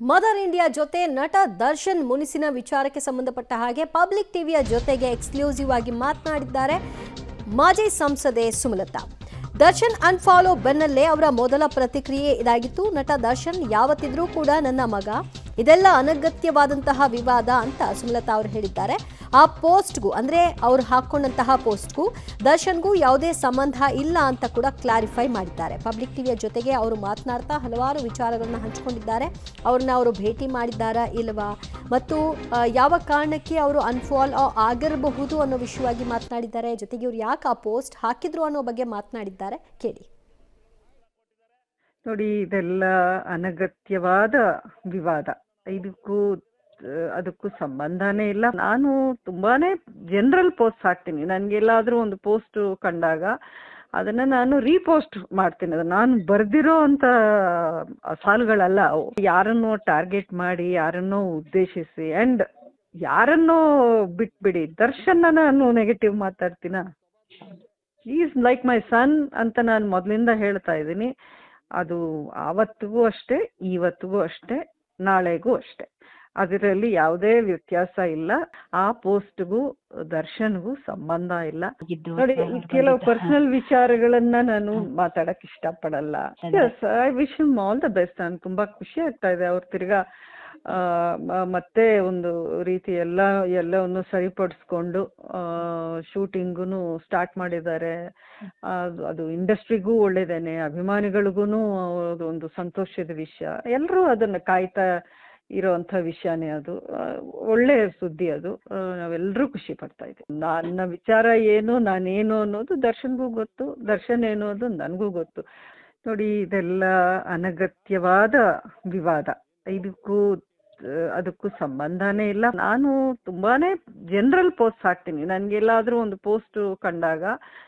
Mother India ಜೊತೆ ನಟ ದರ್ಶನ್ ಮುನಿಸಿನ ವಿಚಾರಕ್ಕೆ ಸಂಬಂಧಪಟ್ಟ ಹಾಗೆ ಪಬ್ಲಿಕ್ ಟಿವಿಯ ಜೊತೆಗೆ ಎಕ್ಸ್ಕ್ಲೂಸಿವ್ ಆಗಿ ಮಾತನಾಡಿದ್ದಾರೆ ಮಾಜಿ ಸಂಸದೆ ಸುಮಲತಾ. ದರ್ಶನ್ ಅನ್ಫಾಲೋ ಬೆನ್ನಲ್ಲೇ ಅವರ ಮೊದಲ ಪ್ರತಿಕ್ರಿಯೆ ಇದಾಗಿತ್ತು. ನಟ ದರ್ಶನ್ ಯಾವತ್ತಿದ್ರೂ ಕೂಡ ನನ್ನ ಮಗ, ಇದೆಲ್ಲ ಅನಗತ್ಯವಾದಂತಹ ವಿವಾದ ಅಂತ ಸುಮಲತಾ ಅವರು ಹೇಳಿದ್ದಾರೆ. ಆ ಪೋಸ್ಟ್ಗೂ ಅಂದ್ರೆ ಅವರು ಹಾಕೊಂಡಂತಹ ಪೋಸ್ಟ್ಗೂ ದರ್ಶನ್ಗೂ ಯಾವುದೇ ಸಂಬಂಧ ಇಲ್ಲ ಅಂತ ಕೂಡ ಕ್ಲಾರಿಫೈ ಮಾಡಿದ್ದಾರೆ. ಪಬ್ಲಿಕ್ ಟಿವಿಯ ಜೊತೆಗೆ ಅವರು ಮಾತನಾಡ್ತಾ ಹಲವಾರು ವಿಚಾರಗಳನ್ನ ಹಂಚಿಕೊಂಡಿದ್ದಾರೆ. ಅವ್ರನ್ನ ಅವರು ಭೇಟಿ ಮಾಡಿದ್ದಾರಾ ಇಲ್ವಾ, ಮತ್ತು ಯಾವ ಕಾರಣಕ್ಕೆ ಅವರು ಅನ್ಫಾಲೋ ಆಗಿರಬಹುದು ಅನ್ನೋ ವಿಷಯವಾಗಿ ಮಾತನಾಡಿದ್ದಾರೆ. ಜೊತೆಗೆ ಇವ್ರು ಯಾಕೆ ಆ ಪೋಸ್ಟ್ ಹಾಕಿದ್ರು ಅನ್ನೋ ಬಗ್ಗೆ ಮಾತನಾಡಿದ್ದಾರೆ. ಕೇಳಿ. ನೋಡಿ, ಇದೆಲ್ಲ ಅನಗತ್ಯವಾದ ವಿವಾದ. ಅದಕ್ಕೂ ಸಂಬಂಧನೇ ಇಲ್ಲ. ನಾನು ತುಂಬಾನೇ ಜನರಲ್ ಪೋಸ್ಟ್ ಹಾಕ್ತೀನಿ. ನನ್ಗೆಲ್ಲಾದ್ರೂ ಒಂದು ಪೋಸ್ಟ್ ಕಂಡಾಗ ಅದನ್ನ ನಾನು ರೀಪೋಸ್ಟ್ ಮಾಡ್ತೀನಿ. ಅದು ನಾನು ಬರ್ದಿರೋ ಅಂತ ಸಾಲುಗಳಲ್ಲ ಅವು. ಯಾರನ್ನೋ ಟಾರ್ಗೆಟ್ ಮಾಡಿ, ಯಾರನ್ನೋ ಉದ್ದೇಶಿಸಿ ಅಂಡ್ ಯಾರನ್ನೋ ಬಿಟ್ಬಿಡಿ ದರ್ಶನ್ ನಾನು ನೆಗೆಟಿವ್ ಮಾತಾಡ್ತೀನ? ಈಸ್ ಲೈಕ್ ಮೈ ಸನ್ ಅಂತ ನಾನು ಮೊದಲಿಂದ ಹೇಳ್ತಾ ಇದ್ದೀನಿ. ಅದು ಆವತ್ತಿಗೂ ಅಷ್ಟೇ, ಇವತ್ತಿಗೂ ಅಷ್ಟೇ, ನಾಳೆಗೂ ಅಷ್ಟೇ. ಅದರಲ್ಲಿ ಯಾವುದೇ ವ್ಯತ್ಯಾಸ ಇಲ್ಲ. ಆ ಪೋಸ್ಟ್ಗೂ ದರ್ಶನ್ಗೂ ಸಂಬಂಧ ಇಲ್ಲ. ನೋಡಿ, ಕೆಲವು ಪರ್ಸನಲ್ ವಿಚಾರಗಳನ್ನ ನಾನು ಮಾತಾಡಕ್ ಇಷ್ಟಪಡಲ್ಲ. I wish him all the best. ನಾನು ತುಂಬಾ ಖುಷಿ ಆಗ್ತಾ ಇದೆ. ಅವ್ರು ತಿರ್ಗಾ ಮತ್ತೆ ಒಂದು ರೀತಿ ಎಲ್ಲವನ್ನು ಸರಿಪಡಿಸ್ಕೊಂಡು ಶೂಟಿಂಗು ಸ್ಟಾರ್ಟ್ ಮಾಡಿದ್ದಾರೆ. ಅದು ಇಂಡಸ್ಟ್ರಿಗೂ ಒಳ್ಳೇದೇನೆ, ಅಭಿಮಾನಿಗಳಿಗೂ ಒಂದು ಸಂತೋಷದ ವಿಷಯ. ಎಲ್ಲರೂ ಅದನ್ನ ಕಾಯ್ತಾ ಇರೋಂಥ ವಿಷಯನೇ. ಅದು ಒಳ್ಳೆ ಸುದ್ದಿ. ಅದು ನಾವೆಲ್ಲರೂ ಖುಷಿ ಪಡ್ತಾ ಇದ್ದೀವಿ. ನನ್ನ ವಿಚಾರ ಏನು, ನಾನೇನು ಅನ್ನೋದು ದರ್ಶನ್ಗೂ ಗೊತ್ತು, ದರ್ಶನ್ ಏನು ಅನ್ನೋದು ನನಗೂ ಗೊತ್ತು. ನೋಡಿ, ಇದೆಲ್ಲ ಅನಗತ್ಯವಾದ ವಿವಾದ. ಅದಕ್ಕೂ ಸಂಬಂಧನೇ ಇಲ್ಲ. ನಾನು ತುಂಬಾನೇ ಜನರಲ್ ಪೋಸ್ಟ್ ಹಾಕ್ತೀನಿ. ನನ್ಗೆಲ್ಲಾದ್ರೂ ಒಂದು ಪೋಸ್ಟ್ ಕಂಡಾಗ